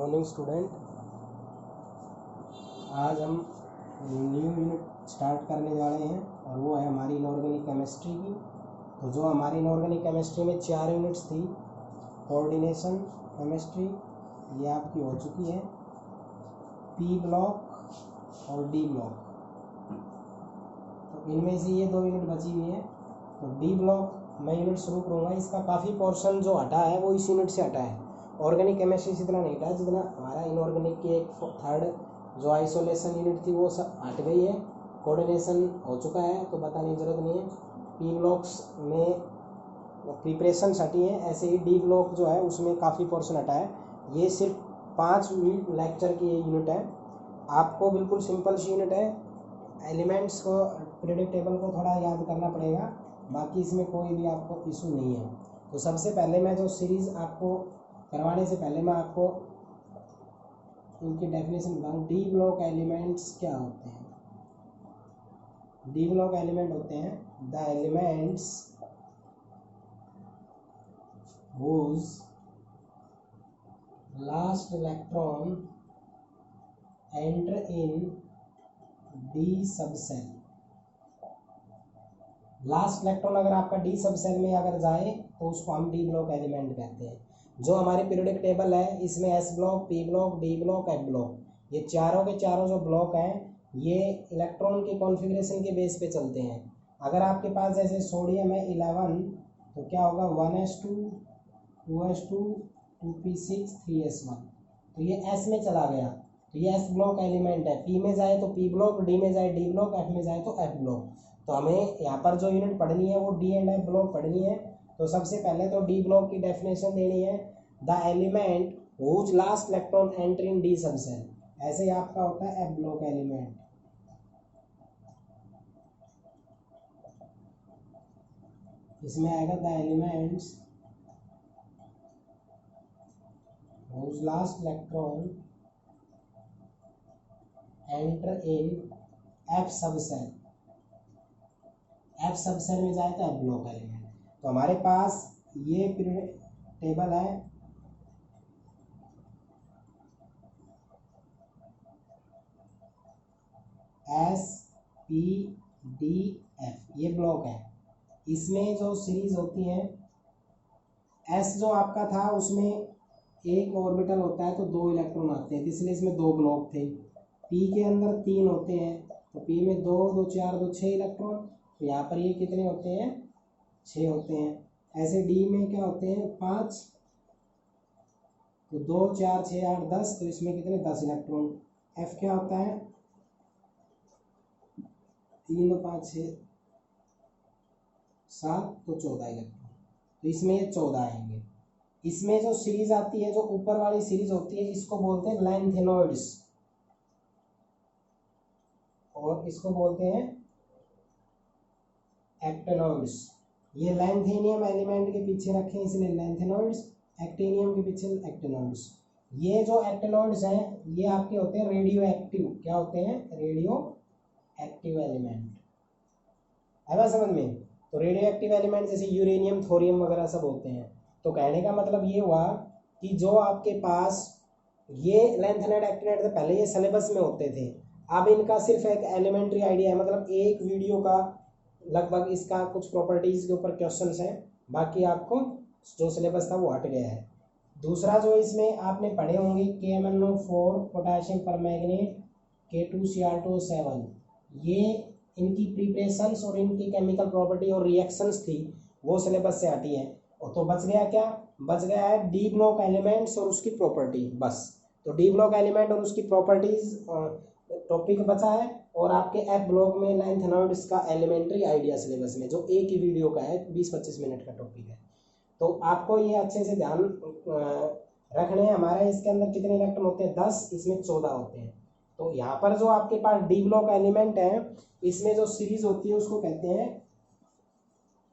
Morning student. आज हम new unit start करने जा रहे हैं और वो है हमारी इनऑर्गेनिक केमिस्ट्री की। तो जो हमारी इनऑर्गेनिक केमिस्ट्री में 4 यूनिट्स थी, कोऑर्डिनेशन केमिस्ट्री ये आपकी हो चुकी है, पी ब्लॉक और डी ब्लॉक। तो इनमें से ये 2 यूनिट बची हुई है। तो डी ब्लॉक मैं यूनिट शुरू करूँगा। इसका काफ़ी पोर्शन जो हटा है वो इस यूनिट से हटा है। ऑर्गेनिक केमिस्ट्री से इतना नहीं हटा जितना हमारा इनऑर्गेनिक की एक थर्ड जो आइसोलेशन यूनिट थी वो सब हट गई है। कोऑर्डिनेशन हो चुका है तो बताने की ज़रूरत नहीं है। पी ब्लॉक्स में प्रिपरेशन हटी है। ऐसे ही डी ब्लॉक जो है उसमें काफ़ी पोर्शन हटा है। ये सिर्फ 5 लेक्चर की ये यूनिट है। आपको बिल्कुल सिंपल सी यूनिट है। एलिमेंट्स को पीरियोडिक टेबल को थोड़ा याद करना पड़ेगा, बाकी इसमें कोई भी आपको इशू नहीं है। तो सबसे पहले मैं जो सीरीज़ आपको करवाने से पहले मैं आपको इनकी डेफिनेशन बताऊँ। डी ब्लॉक एलिमेंट्स क्या होते हैं? डी ब्लॉक एलिमेंट होते हैं the elements whose last electron enter in D subshell. Last electron अगर आपका डी सबसेल में अगर जाए तो उसको हम डी ब्लॉक एलिमेंट कहते हैं। जो हमारे पीरियोडिक टेबल है इसमें S block, P block, D block, F block, ये चारों के चारों जो ब्लॉक हैं ये इलेक्ट्रॉन के कॉन्फ़िगरेशन के बेस पे चलते हैं। अगर आपके पास जैसे सोडियम है 11 तो क्या होगा 1s2 2s2 2p6 3s1, तो ये एस में चला गया तो ये एस ब्लॉक एलिमेंट है। पी में जाए तो पी ब्लॉक, डी में जाए डी ब्लॉक, एफ में जाए तो एफ ब्लॉक। तो हमें यहाँ पर जो यूनिट पढ़नी है वो डी एंड एफ ब्लॉक पढ़नी है। तो सबसे पहले तो डी ब्लॉक की डेफिनेशन देनी है। The element whose last electron enter in d subshell. ऐसे ही आपका होता है एफ ब्लॉक एलिमेंट। इसमें आएगा the elements whose last electron enter in f subshell. F subshell में जाए तो एफ ब्लॉक एलिमेंट। तो हमारे पास ये पीरियोडिक टेबल है। एस पी डी एफ ये ब्लॉक है। इसमें जो सीरीज होती है एस जो आपका था उसमें एक ऑर्बिटल होता है तो 2 इलेक्ट्रॉन आते हैं, इसलिए इसमें 2 ब्लॉक थे। पी के अंदर 3 होते हैं तो पी में 2 2 4 2 6 इलेक्ट्रॉन। तो यहाँ पर ये कितने होते हैं 6 होते हैं। ऐसे डी में क्या होते हैं 5, तो 2 4 6 8 10, तो इसमें कितने 10 इलेक्ट्रॉन। एफ क्या होता है 3 2 5 6 7 तो 14 इलेक्ट्रॉन। तो इसमें ये 14 आएंगे। इसमें जो सीरीज आती है जो ऊपर वाली सीरीज होती है इसको बोलते हैं लैंथेनॉइड्स और इसको बोलते हैं एक्टेनॉइड्स। ये लैंथेनियम एलिमेंट के पीछे रखे हैं इसलिए लैंथेनॉइड्स, एक्टेनियम के पीछे एक्टेनॉइड्स। ये जो एक्टेनॉइड्स हैं ये आपके होते हैं रेडियो एक्टिव। क्या होते हैं? Radio active element. आया समझ में? तो रेडियो एक्टिव एलिमेंट जैसे यूरेनियम, थोरियम वगैरह सब होते हैं। तो कहने का मतलब ये हुआ कि जो आपके पास ये लैंथेनाइड एक्टिनाइड पहले ये सिलेबस में होते थे, अब इनका सिर्फ एक एलिमेंट्री आइडिया है। मतलब एक वीडियो का लगभग इसका कुछ प्रॉपर्टीज के ऊपर क्वेश्चंस हैं, बाकी आपको जो सिलेबस था वो हट गया है। दूसरा जो इसमें आपने पढ़े होंगे KMnO4 पोटेशियम परमैंगनेट K2Cr2O7, ये इनकी प्रिपरेशंस और इनकी केमिकल प्रॉपर्टी और रिएक्शंस थी वो सिलेबस से हटी है। और तो बच गया क्या? बच गया है डी ब्लॉक एलिमेंट्स और उसकी प्रॉपर्टी, बस। तो डी ब्लॉक एलिमेंट और उसकी प्रॉपर्टीज टॉपिक बचा है और आपके एफ ब्लॉक में लैंथेनॉइड्स का एलिमेंट्री आइडिया सिलेबस में जो एक ही वीडियो का है 20-25 मिनट का टॉपिक है। तो आपको ये अच्छे से ध्यान रखने हैं। हमारे इसके अंदर कितने इलेक्ट्रॉन होते हैं 10, इसमें 14 होते हैं। तो यहाँ पर जो आपके पास डी ब्लॉक एलिमेंट है इसमें जो सीरीज होती है उसको कहते हैं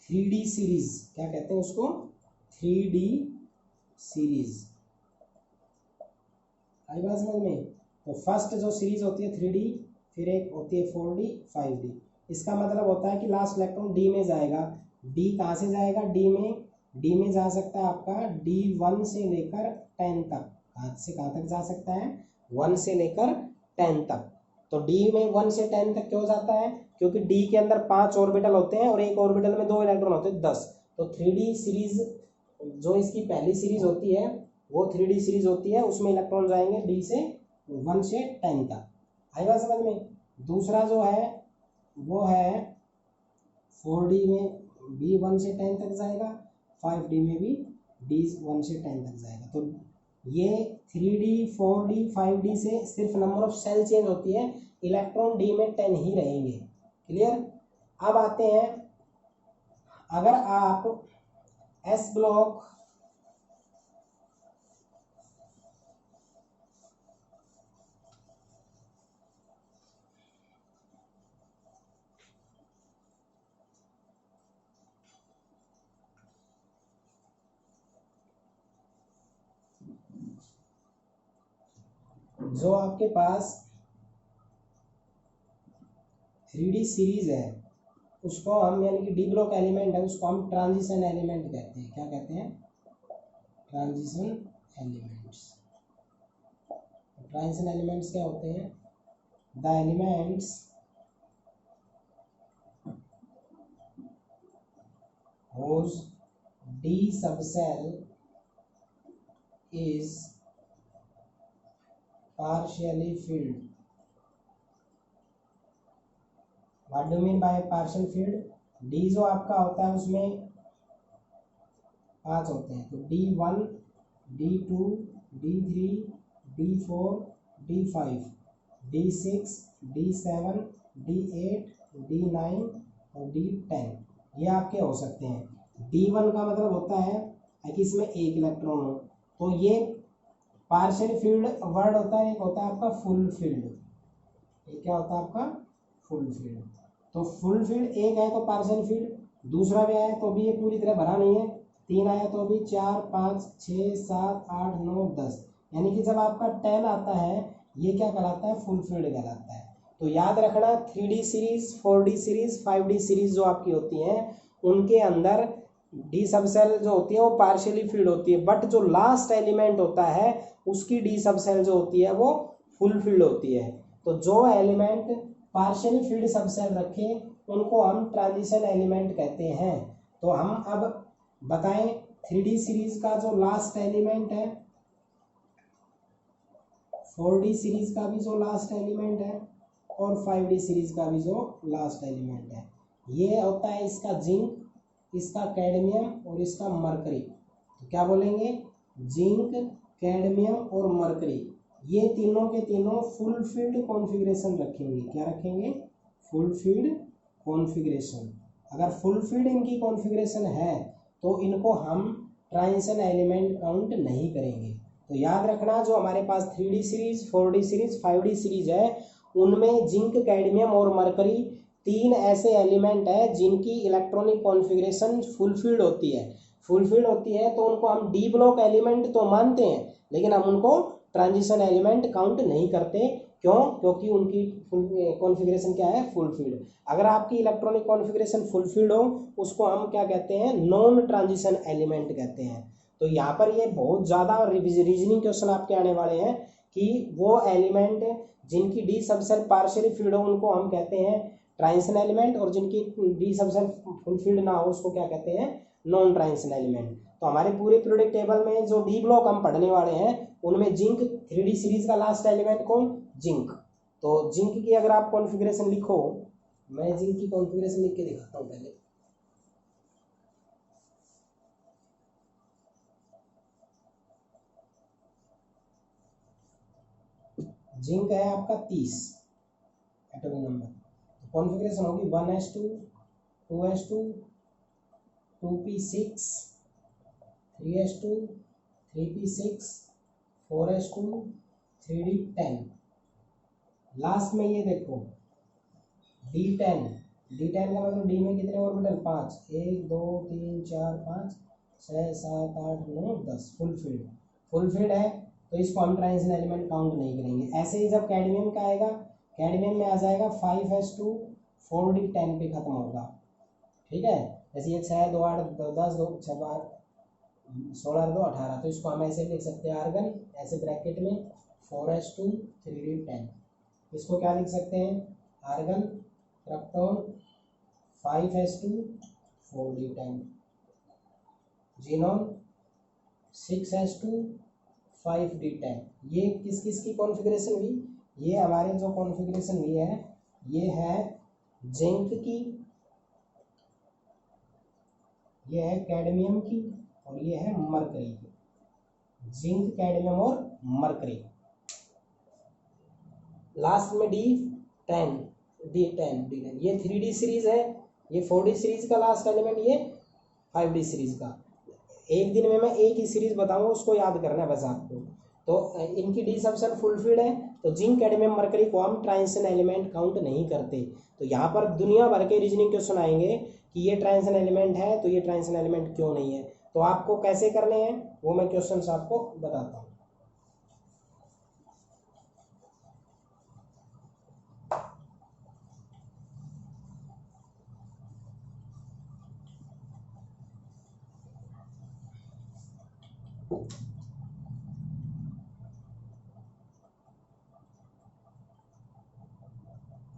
3D सीरीज। क्या कहते हैं उसको? 3D series. आई बात समझ में? तो फर्स्ट जो सीरीज होती है 3D, फिर एक होती है 4D 5D। इसका मतलब होता है कि लास्ट इलेक्ट्रॉन डी में जाएगा। डी कहाँ से जाएगा? डी में जा सकता है आपका D1 से लेकर 10 तक कहाँ से कहाँ तक जा सकता है, 1 से लेकर 10 तक। तो डी में 1 से 10 तक क्यों जाता है, क्योंकि डी के अंदर 5 ऑर्बिटल होते हैं और एक ऑर्बिटल में 2 इलेक्ट्रॉन होते हैं, 10। तो 3D सीरीज जो इसकी पहली सीरीज होती है वो 3D सीरीज होती है, उसमें इलेक्ट्रॉन जाएंगे डी से 1 से 10 तक। आई बात समझ में। दूसरा जो है वो है 4D में भी 1 से 10 तक जाएगा, 5D में भी डी 1 से 10 तक जाएगा। तो ये 3D 4D 5D से सिर्फ नंबर ऑफ सेल चेंज होती है, इलेक्ट्रॉन डी में 10 ही रहेंगे। क्लियर। अब आते हैं, अगर आप एस ब्लॉक जो आपके पास 3D सीरीज है उसको हम, यानी कि डी ब्लॉक एलिमेंट है, उसको हम ट्रांजिशन एलिमेंट कहते हैं। क्या कहते हैं, ट्रांजिशन एलिमेंट्स। ट्रांजिशन एलिमेंट्स क्या होते हैं, the elements whose D subcell is partially filled. What do you mean by partial filled? D जो आपका होता है उसमें 5 होते हैं, तो D1, D2, D3, D4, D5, D6, D7, D8, D9 और D10 ये आपके हो सकते हैं। D1 का मतलब होता है कि इसमें एक इलेक्ट्रॉन हो, तो ये पार्शियल फील्ड वर्ड होता है। एक होता है आपका फुल फील्ड, ये क्या होता है आपका फुल फील्ड। तो फुल फील्ड एक है तो पार्शियल फील्ड, दूसरा भी आया तो भी ये पूरी तरह भरा नहीं है, 3 आया तो भी 4, 5, 6, 7, 8, 9, 10, यानी कि जब आपका 10 आता है ये क्या कहलाता है, फुल फील्ड कहलाता है। तो याद रखना 3D series, 4D series, 5D series जो आपकी होती हैं उनके अंदर डी सब सेल जो होती है वो पार्शियली फील्ड होती है, बट जो लास्ट एलिमेंट होता है उसकी डी सब सेल जो होती है वो फुल फील्ड होती है। तो जो एलिमेंट पार्शियली फील्ड सब सेल रखे उनको हम ट्रांजिशन एलिमेंट कहते हैं। तो हम अब बताएं 3D सीरीज का जो लास्ट एलिमेंट है, 4D सीरीज का भी जो लास्ट एलिमेंट है और 5D सीरीज का भी जो लास्ट एलिमेंट है, ये होता है इसका जिंक, इसका कैडमियम और इसका मरकरी। तो क्या बोलेंगे, जिंक, कैडमियम और मरकरी, ये तीनों के तीनों फुल फील्ड कॉन्फ़िगरेशन रखेंगे। क्या रखेंगे, फुल फील्ड कॉन्फ़िगरेशन। अगर फुल फील्ड इनकी कॉन्फ़िगरेशन है तो इनको हम ट्रांजिशन एलिमेंट काउंट नहीं करेंगे। तो याद रखना जो हमारे पास 3D series, 4D series, 5D series है उनमें जिंक, कैडमियम और मरकरी 3 ऐसे एलिमेंट है जिनकी इलेक्ट्रॉनिक कॉन्फ़िगरेशन फुलफिल्ड होती है। फुलफिल्ड होती है तो उनको हम डी ब्लॉक एलिमेंट तो मानते हैं, लेकिन हम उनको ट्रांजिशन एलिमेंट काउंट नहीं करते। क्यों, क्योंकि उनकी कॉन्फ़िगरेशन क्या है, फुलफिल्ड। अगर आपकी इलेक्ट्रॉनिक कॉन्फ़िगरेशन फुलफिल्ड हो उसको हम क्या कहते हैं, नॉन ट्रांजिशन एलिमेंट कहते हैं। तो यहाँ पर ये बहुत ज़्यादा रीजनिंग क्वेश्चन आपके आने वाले हैं कि वो एलिमेंट जिनकी डी सब सेल पार्शियली फील्ड हो उनको हम कहते हैं ट्रांजिशन एलिमेंट, और जिनकी डी सब सेल फुलफिल्ड ना हो उसको क्या कहते हैं, नॉन ट्रांजिशन एलिमेंट। तो हमारे पूरे पीरियोडिक टेबल में जो डी ब्लॉक हम पढ़ने वाले हैं उनमें जिंक, 3D सीरीज का लास्ट एलिमेंट कौन, जिंक। तो जिंक की अगर आप कॉन्फ़िगरेशन लिखो, मैं जिंक की कॉन्फ़िगरेशन लिख के दिखाता हूँ पहले। जिंक है आपका 30 एटॉमिक नंबर, कॉन्फ़िगरेशन होगी 1s2 2s2 2p6 3s2 3p6 4s2 3d10। Last में ये देखो d10, d10 का मतलब डी में कितने ऑर्बिटल, 5, 1 2 3 4 5 6 7 8 9 10, फुल फील्ड है तो इसको हम ट्रांजिशन एलिमेंट काउंट नहीं करेंगे। ऐसे ही जब कैडमियम का आएगा, कैडमियम में आ जाएगा 5s2 4d10 पे खत्म होगा, ठीक है। जैसे ये 6 2 8 10 2 6 12 16 2 18, तो इसको हम ऐसे लिख सकते हैं आर्गन, ऐसे ब्रैकेट में 4s2 3d10। इसको क्या लिख सकते हैं, argon krypton 5s2 4d10, xenon 6s2 5d10। ये किस किस की कॉन्फ़िगरेशन हुई, ये हमारे जो कॉन्फ़िगरेशन हुई है ये है जिंक की, ये है कैडमियम की, और ये है मरकरी की। जिंक, कैडमियम और मरकरी। लास्ट में D10 D10 ये 3D सीरीज है, ये 4D सीरीज का लास्ट एलिमेंट, ये 5D सीरीज का। एक दिन में मैं एक ही सीरीज बताऊंगा, उसको याद करना है बस आपको। तो इनकी डी सबसेल फुलफिल्ड है, तो जिंक, कैडमियम, मरकरी को हम ट्रांजिशन एलिमेंट काउंट नहीं करते। तो यहाँ पर दुनिया भर के रीजनिंग क्वेश्चन आएंगे कि ये ट्रांजिशन एलिमेंट है तो ये ट्रांजिशन एलिमेंट क्यों नहीं है। तो आपको कैसे करने हैं वो मैं क्वेश्चन आपको बताता हूँ।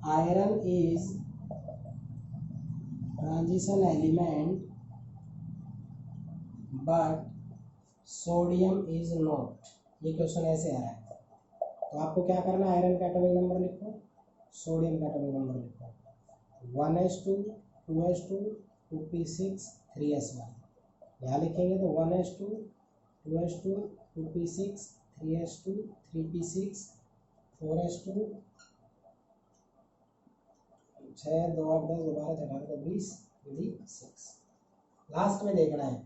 Iron is transition element but sodium is not. ये क्वेश्चन ऐसे आ रहा है, तो आपको क्या करना है, आयरन का एटॉमिक नंबर लिखो, सोडियम का एटॉमिक नंबर लिखो, 1s2 2s2 2p6 3s1। यहाँ लिखेंगे तो 1s2 2s2 2p6 3s2 3p6 4s2 6 2 8 10 12 18 20 6। Last में देखना है,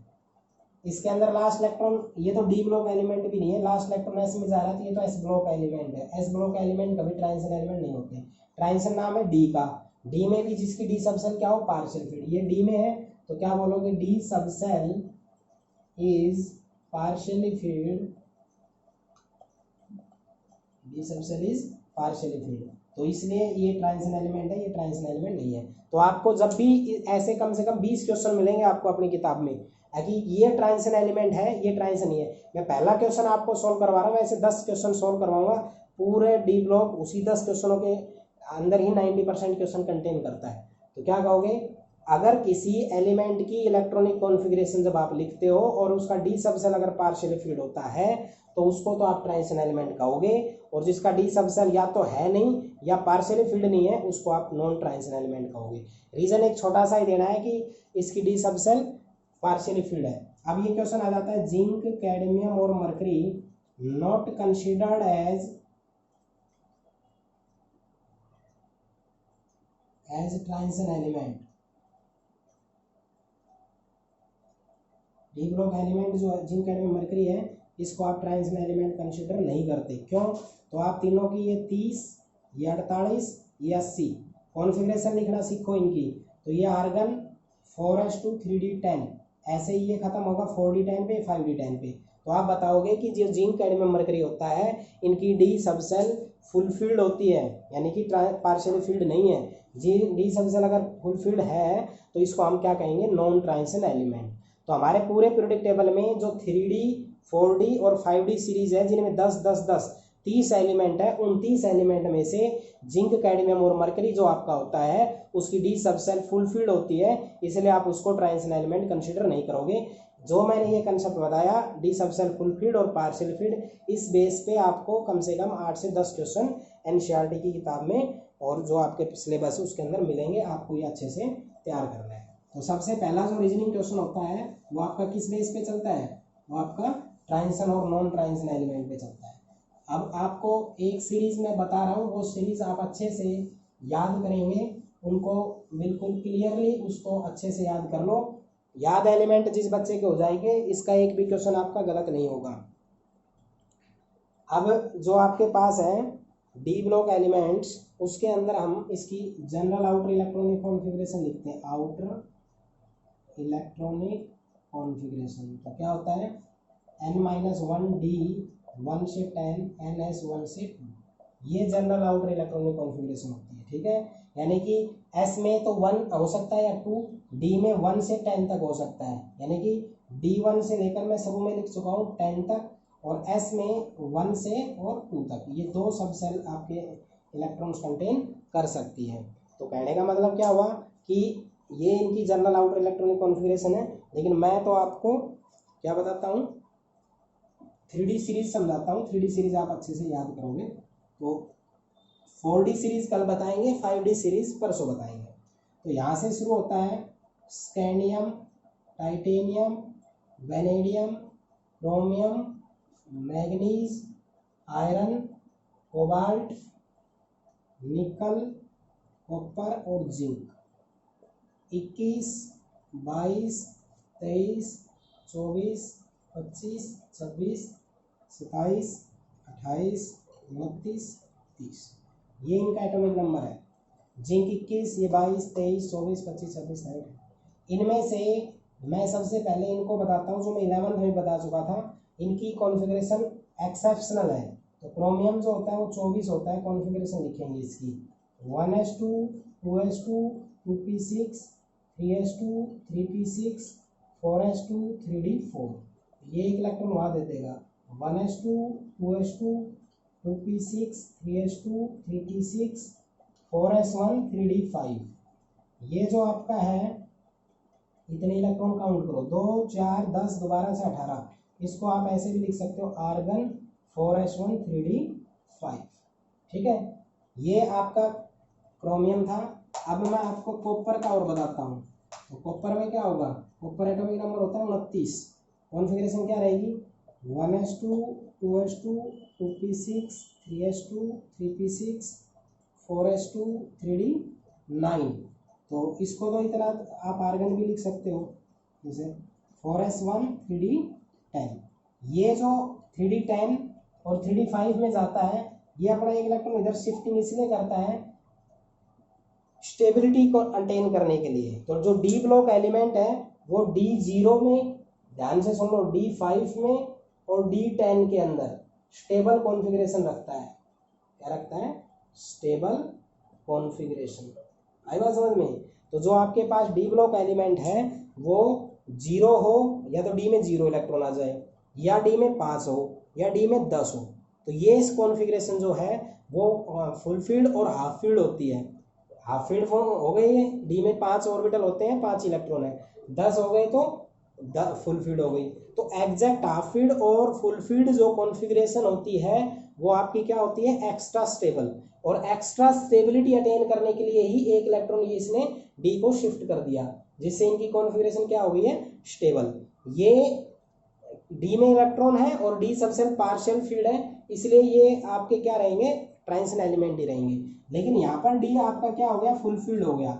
इसके अंदर लास्ट इलेक्ट्रॉन, ये तो डी ब्लॉक एलिमेंट भी नहीं है, लास्ट इलेक्ट्रॉन एस में जा रहा है, ये तो एस ब्लॉक एलिमेंट है। एस ब्लॉक एलिमेंट कभी ट्रांजिशन एलिमेंट नहीं होते। ट्रांजिशन नाम है डी का, डी में भी जिसकी डी सबसेल क्या हो, पार्शियल फील्ड। ये डी में है तो क्या बोलोगे, D subshell is partially field, D subshell is partially field. तो इसलिए ये ट्रांजिशन एलिमेंट है, ये ट्रांजिशन एलिमेंट नहीं है। तो आपको जब भी ऐसे कम से कम 20 क्वेश्चन मिलेंगे आपको अपनी किताब में कि ये ट्रांजिशन एलिमेंट है, ये ट्रांजिशन नहीं है। मैं पहला क्वेश्चन आपको सॉल्व करवा रहा हूँ, ऐसे 10 क्वेश्चन सॉल्व करवाऊंगा, पूरे डी ब्लॉक उसी 10 क्वेश्चनों के अंदर ही 90% क्वेश्चन कंटेन करता है। तो क्या कहोगे, अगर किसी एलिमेंट की इलेक्ट्रॉनिक कॉन्फ़िगरेशन जब आप लिखते हो और उसका डी सबसेल अगर पार्शियली फील्ड होता है तो उसको तो आप ट्रांजिशन एलिमेंट कहोगे, और जिसका डी सबसेल या तो है नहीं या पार्शियली फील्ड नहीं है उसको आप नॉन ट्रांजिशन एलिमेंट कहोगे। रीजन एक छोटा सा ही देना है कि इसकी डी सबसेल पार्शियली फील्ड है। अब ये क्वेश्चन आ जाता है, जिंक, कैडमियम और mercury not considered as transition element. D block element जो जिंक, कैडमियम, मरकरी है, इसको आप ट्रांजिशन एलिमेंट कंसिडर नहीं करते। क्यों, तो आप तीनों की ये 30, ये 48, ये 80 कॉन्फ़िगरेशन लिखना सीखो इनकी। तो ये आर्गन 4s2 3d10, ऐसे ही ये खत्म होगा 4d10 पे 5d10 पे। तो आप बताओगे कि जो जिंक, कैडमियम, मरकरी होता है इनकी डी सबसेल फुलफिल्ड होती है, यानी कि पार्शियली फील्ड नहीं है। जी डी सबसेल अगर फुलफिल्ड है तो इसको हम क्या कहेंगे, नॉन ट्रांजिशन एलिमेंट। तो हमारे पूरे पीरियोडिक टेबल में जो 3D 4D और 5D सीरीज है जिनमें 10 10 10 30 एलिमेंट है, उन 30 एलिमेंट में से जिंक, कैडमियम और मरकरी जो आपका होता है उसकी डी सबसेल फुलफिल्ड होती है, इसलिए आप उसको ट्रांजिशन एलिमेंट कंसीडर नहीं करोगे। जो मैंने ये कंसेप्ट बताया, डी सबसेल फुलफिल्ड और पार्शियल फील्ड, इस बेस पे आपको कम से कम 8 से 10 क्वेश्चन एनसीईआरटी की किताब में और जो आपके सिलेबस है उसके अंदर मिलेंगे, आपको ये अच्छे से तैयार करना है। तो सबसे पहला जो रीजनिंग क्वेश्चन होता है वो आपका किस बेस पे चलता है, वो आपका ट्रांजिशन और नॉन ट्रांजिशन एलिमेंट पे चलता है। अब आपको एक सीरीज में बता रहा हूँ, वो सीरीज आप अच्छे से याद करेंगे, उनको बिल्कुल क्लियरली उसको अच्छे से याद कर लो। याद एलिमेंट जिस बच्चे के हो जाएंगे, इसका एक भी क्वेश्चन आपका गलत नहीं होगा। अब जो आपके पास है डी ब्लॉक एलिमेंट्स, उसके अंदर हम इसकी जनरल आउटर इलेक्ट्रॉनिक कॉन्फ़िगरेशन लिखते हैं, आउटर इलेक्ट्रॉनिक कॉन्फ़िगरेशन। तो क्या होता है, n-1 d 1 से 10 ns 1 से 2, ये जनरल आउटर इलेक्ट्रॉनिक कॉन्फ़िगरेशन होती है। ठीक है, यानी कि s में तो 1 हो सकता है या 2, d में 1 से 10 तक हो सकता है, यानी कि D1 से लेकर मैं सब में लिख चुका हूँ 10 तक, और S में 1 से और 2 तक, ये 2 सब सेल आपके इलेक्ट्रॉन्स कंटेन कर सकती है। तो कहने का मतलब क्या हुआ कि ये इनकी जनरल आउटर इलेक्ट्रॉनिक कॉन्फ़िगरेशन है। लेकिन मैं तो आपको क्या बताता हूँ, 3D सीरीज समझाता हूँ। 3D सीरीज आप अच्छे से याद करोगे। तो 4D सीरीज कल बताएंगे, 5D सीरीज परसों बताएंगे। तो यहाँ से शुरू होता है scandium, titanium, vanadium, chromium, manganese, iron, cobalt, निकल, कॉपर और जिंक। 21, 22, 23, 24, 25, 26, 27, 28, 29, 30, ये इनका एटॉमिक नंबर है। जिंक 21, ये 22, 23, 24, 25, 26, 28। इनमें से मैं सबसे पहले इनको बताता हूँ, जो मैं 11th में बता चुका था। इनकी कॉन्फ़िगरेशन एक्सेप्शनल है। तो क्रोमियम जो होता है वो 24 होता है। कॉन्फ़िगरेशन लिखेंगे इसकी 1s2, 2s2, 2p6, 3s2, 3p6, 4s2, 3d4। ये एक इलेक्ट्रॉन वहाँ दे देगा 1s2, 2s2, 2p6, 3s2, 3p6, 4s1, 3d5। ये जो आपका है, इतने इलेक्ट्रॉन काउंट करो, 2, 4, 10, दोबारा से 18। इसको आप ऐसे भी लिख सकते हो आर्गन 4s1, 3d5। ठीक है, ये आपका क्रोमियम था। अब मैं आपको कॉपर का और बताता हूँ। तो कॉपर में क्या होगा, कॉपर एटॉमिक नंबर होता है 29। कॉन्फ़िगरेशन क्या रहेगी 1s2, 2s2, 2p6, 3s2, 3p6, 4s2, 3d9। तो इसको तो इतना आप आर्गन भी लिख सकते हो, जैसे 4s1, 3d10। ये जो 3d10 और 3d5 में जाता है, ये अपना एक इलेक्ट्रॉन इधर शिफ्टिंग इसलिए करता है स्टेबिलिटी को अटेन करने के लिए। तो जो डी ब्लॉक एलिमेंट है वो D0 में, ध्यान से सुन लो, D5 में और D10 के अंदर स्टेबल कॉन्फ़िगरेशन रखता है। क्या रखता है, स्टेबल कॉन्फ़िगरेशन। आई बात समझ में। तो जो आपके पास डी ब्लॉक एलिमेंट है वो 0 हो, या तो डी में 0 इलेक्ट्रॉन आ जाए, या डी में 5 हो, या डी में 10 हो। तो ये इस कॉन्फ़िगरेशन जो है वो फुल फील्ड और हाफ फील्ड होती है। हाफ फील्ड फॉर्म हो गई है, डी में 5 ऑर्बिटल होते हैं, 5 इलेक्ट्रॉन है, 10 हो गए तो फुल फील्ड हो गई। तो एग्जैक्ट हाफ फील्ड और फुल फील्ड जो कॉन्फ़िगरेशन होती है वो आपकी क्या होती है, एक्स्ट्रा स्टेबल। और एक्स्ट्रा स्टेबिलिटी अटेन करने के लिए ही एक इलेक्ट्रॉन ये इसने डी को शिफ्ट कर दिया, जिससे इनकी कॉन्फ़िगरेशन क्या हो गई है, स्टेबल। ये डी में इलेक्ट्रॉन है और डी सबसे पार्शियल फील्ड है, इसलिए ये आपके क्या रहेंगे, ट्रांजिशन एलिमेंट ही रहेंगे। लेकिन यहाँ पर डी आपका क्या हो गया, फुल फील्ड हो गया।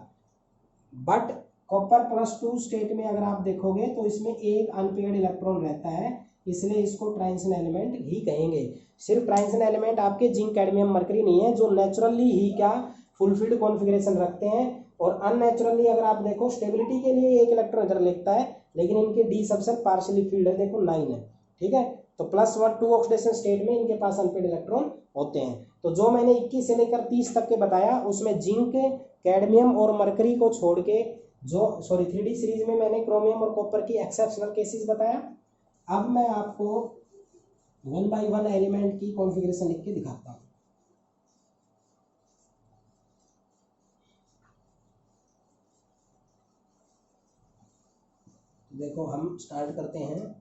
बट कॉपर +2 स्टेट में अगर आप देखोगे तो इसमें एक अनपेयर्ड इलेक्ट्रॉन रहता है, इसलिए इसको ट्रांजिशन एलिमेंट ही कहेंगे। सिर्फ ट्रांजिशन एलिमेंट आपके जिंक, कैडमियम, मरकरी नहीं है, जो नेचुरली ही क्या फुल फील्ड कॉन्फ़िगरेशन रखते हैं। और अननेचुरली अगर आप देखो, स्टेबिलिटी के लिए एक इलेक्ट्रॉन इधर लिखता है, लेकिन इनके डी सबसे पार्शियली फील्ड है, देखो 9 है। ठीक है, तो +1 2 ऑक्सीडेशन स्टेट में इनके पास अनपेयर्ड इलेक्ट्रॉन होते हैं। तो जो मैंने 21 से लेकर 30 तक के बताया, उसमें जिंक, कैडमियम और मरकरी को छोड़ के, जो 3D सीरीज में मैंने क्रोमियम और कॉपर की एक्सेप्शनल केसेस बताया। अब मैं आपको 1 by 1 एलिमेंट की कॉन्फ़िगरेशन लिख के दिखाता हूँ। देखो, हम स्टार्ट करते हैं।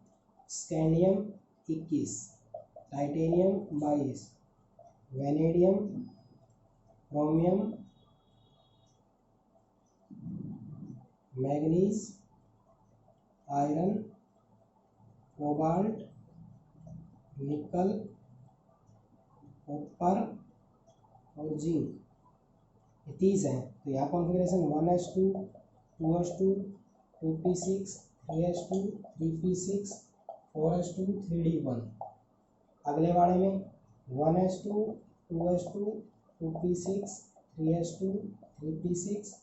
Scandium 21, titanium 22, vanadium, chromium, manganese, iron, cobalt, निकल, कॉपर और जिंक, 30 है। तो यहाँ configuration 1s2, 2s2, 2p6, 3s2, 3p6, 4s2, 3d1। अगले वाले में 1s2, 2s2, 2p6, 3s2, 3p6,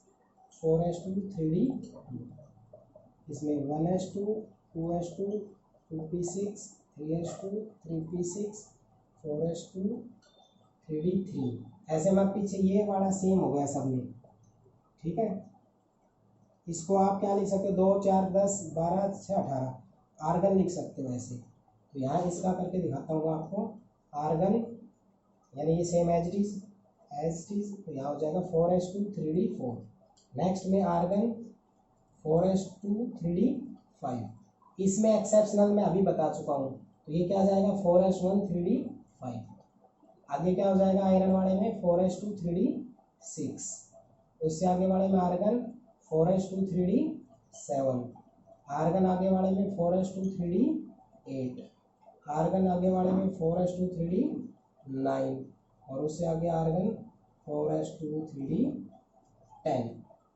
4s2, 3d2। इसमें 1s2, 2s2, 2p6, 3s2, 3p6, 4s2, 3d3। ऐसे मत पीछे, ये वाला सेम हो गया सब में। ठीक है, इसको आप क्या लिख सकते हो, 2, 4, 10, 12, 18। आर्गन लिख सकते हो ऐसे। तो यहाँ इसका करके दिखाता हूँ आपको, आर्गन यानी ये सेम एज इट इज, तो यहाँ हो जाएगा 4s2 3d4। नेक्स्ट में आर्गन 4s2 3d5। इसमें एक्सेप्शनल मैं अभी बता चुका हूँ, तो ये क्या हो जाएगा 4s1 3d5। आगे क्या हो जाएगा आयरन वाले में 4s2 3d6। उससे आगे वाले में आर्गन 4s2 3d7। आर्गन आगे वाले में 4s2 3d8। आर्गन आगे वाले में 4s2 3d9। और उससे आगे आर्गन 4s2 3d10।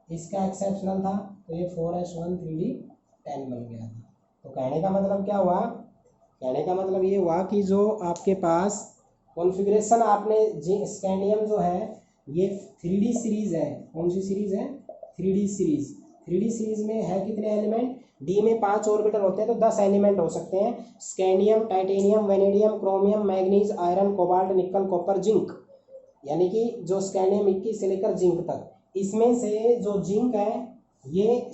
इसका एक्सेप्शनल था तो ये 4s1 3d10 बन गया था। तो कहने का मतलब क्या हुआ, कहने का मतलब ये हुआ कि जो आपके पास कॉन्फ़िगरेशन आपने स्कैंडियम जो है ये 3D सीरीज है। कौन सी सीरीज है? 3D series. 3D सीरीज में है कितने एलिमेंट? डी में 5 ऑर्बिटल होते हैं तो 10 एलिमेंट हो सकते हैं। Scandium, titanium, vanadium, chromium, manganese, iron, cobalt, निकल, कॉपर, जिंक। यानी कि जो स्कैंडियम 21 से लेकर जिंक तक, इसमें से जो जिंक है ये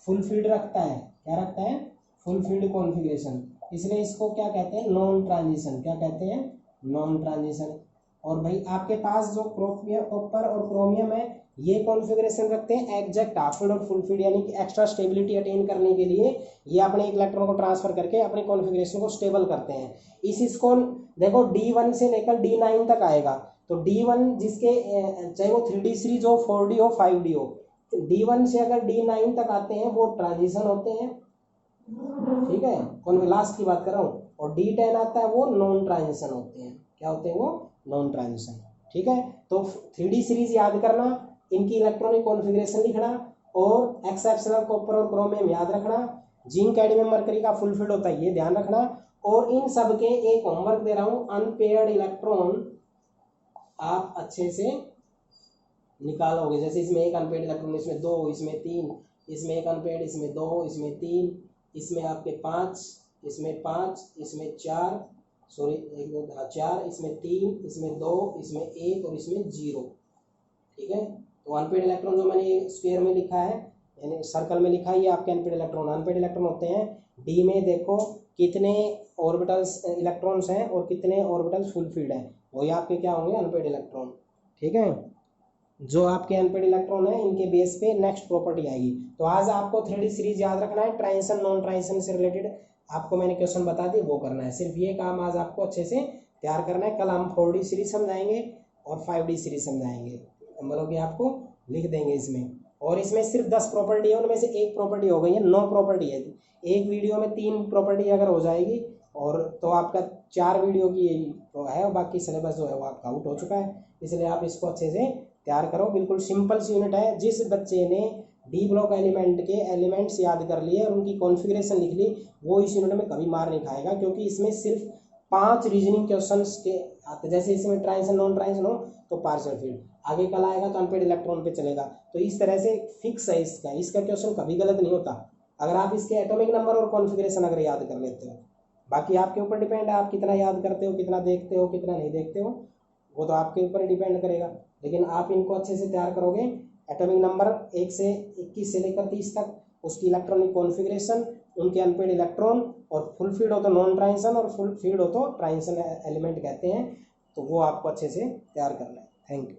फुल फील्ड रखता है। क्या रखता है? Full field configuration. इसलिए इसको क्या कहते हैं? Non transition. क्या कहते हैं? Non transition. और भाई आपके पास जो कॉपर और क्रोमियम है ये कॉन्फ़िगरेशन रखते हैं एग्जैक्ट हाफ फील्ड और फुल फील्ड, यानी कि एक्स्ट्रा स्टेबिलिटी अटेन करने के लिए ये अपने इलेक्ट्रॉन को ट्रांसफर करके अपने कॉन्फ़िगरेशन को स्टेबल करते हैं। इसको देखो D1 से लेकर D9 तक आएगा, तो D1 जिसके चाहे वो 3D सीरीज हो, 4D हो, 5D हो, D1 से अगर D9 तक आते हैं वो ट्रांजिशन होते हैं, ठीक है, कौन लास्ट की बात कर रहा हूँ। और D10 आता है वो नॉन ट्रांजिशन होते हैं। क्या होते हैं वो? Non transition. ठीक है, तो 3D सीरीज याद करना, इनकी इलेक्ट्रॉनिक कॉन्फ़िगरेशन लिखना और एक्सेप्शनल कॉपर और क्रोमियम याद रखना। जिंक, कैडमियम, मरकरी का फुल फील्ड होता है ये ध्यान रखना। और इन सब के एक होमवर्क दे रहा हूँ, अनपेयर्ड इलेक्ट्रॉन आप अच्छे से निकालोगे। जैसे इसमें एक अनपेयर्ड इलेक्ट्रॉन, इसमें 2, इसमें 3, इसमें एक अनपेयर्ड, इसमें 2, इसमें 3, इसमें आपके 5, इसमें 5, इसमें 4, सॉरी 1 2 4, इसमें 3, इसमें 2, इसमें 1 और इसमें 0। ठीक है, तो अनपेयर्ड इलेक्ट्रॉन जो मैंने स्क्वायर में लिखा है यानी सर्कल में लिखा है ये आपके अनपेयर्ड इलेक्ट्रॉन। अनपेयर्ड इलेक्ट्रॉन होते हैं डी में, देखो कितने ऑर्बिटल्स इलेक्ट्रॉन्स हैं और कितने ऑर्बिटल्स फुल फील्ड हैं, वही आपके क्या होंगे? Unpaired electron. ठीक है, जो आपके अनपेयर्ड इलेक्ट्रॉन है इनके बेस पे नेक्स्ट प्रॉपर्टी आएगी। तो आज आपको 3D सीरीज याद रखना है, ट्रांजिशन नॉन ट्रांजिशन से रिलेटेड आपको मैंने क्वेश्चन बता दिए वो करना है। सिर्फ ये काम आज आपको अच्छे से तैयार करना है। कल हम 4D सीरीज समझाएंगे और 5D सीरीज समझाएंगे, मतलब कि आपको लिख देंगे इसमें। और इसमें सिर्फ 10 प्रॉपर्टी है, उनमें से एक प्रॉपर्टी हो गई है, 9 प्रॉपर्टी है। एक वीडियो में 3 प्रॉपर्टी अगर हो जाएगी और तो आपका 4 वीडियो की तो है और बाकी सिलेबस जो है वो आपका आउट हो चुका है। इसलिए आप इसको अच्छे से तैयार करो। बिल्कुल सिंपल सी यूनिट है। जिस बच्चे ने डी ब्लॉक एलिमेंट के एलिमेंट्स याद कर लिए और उनकी कॉन्फ़िगरेशन लिख ली वो इस यूनिट में कभी मार नहीं खाएगा, क्योंकि इसमें सिर्फ 5 रीजनिंग क्वेश्चंस के आते। जैसे इसमें ट्रांजिशन नॉन ट्रांजिशन हो तो पार्शियल फील्ड, आगे कल आएगा तो अनपेयर्ड इलेक्ट्रॉन पे चलेगा। तो इस तरह से फिक्स है इसका क्वेश्चन कभी गलत नहीं होता अगर आप इसके एटॉमिक नंबर और कॉन्फ़िगरेशन अगर याद कर लेते हो। बाकी आपके ऊपर डिपेंड है आप कितना याद करते हो, कितना देखते हो, कितना नहीं देखते हो, वो तो आपके ऊपर डिपेंड करेगा। लेकिन आप इनको अच्छे से तैयार करोगे, एटॉमिक नंबर 1 से 21 से लेकर 30 तक, उसकी इलेक्ट्रॉनिक कॉन्फ़िगरेशन, उनके अनपेयर्ड इलेक्ट्रॉन, और फुल फील्ड हो तो नॉन ट्रांजिशन और फुल फील्ड हो तो ट्रांजिशन एलिमेंट कहते हैं, तो वो आपको अच्छे से तैयार करना है। Thank you.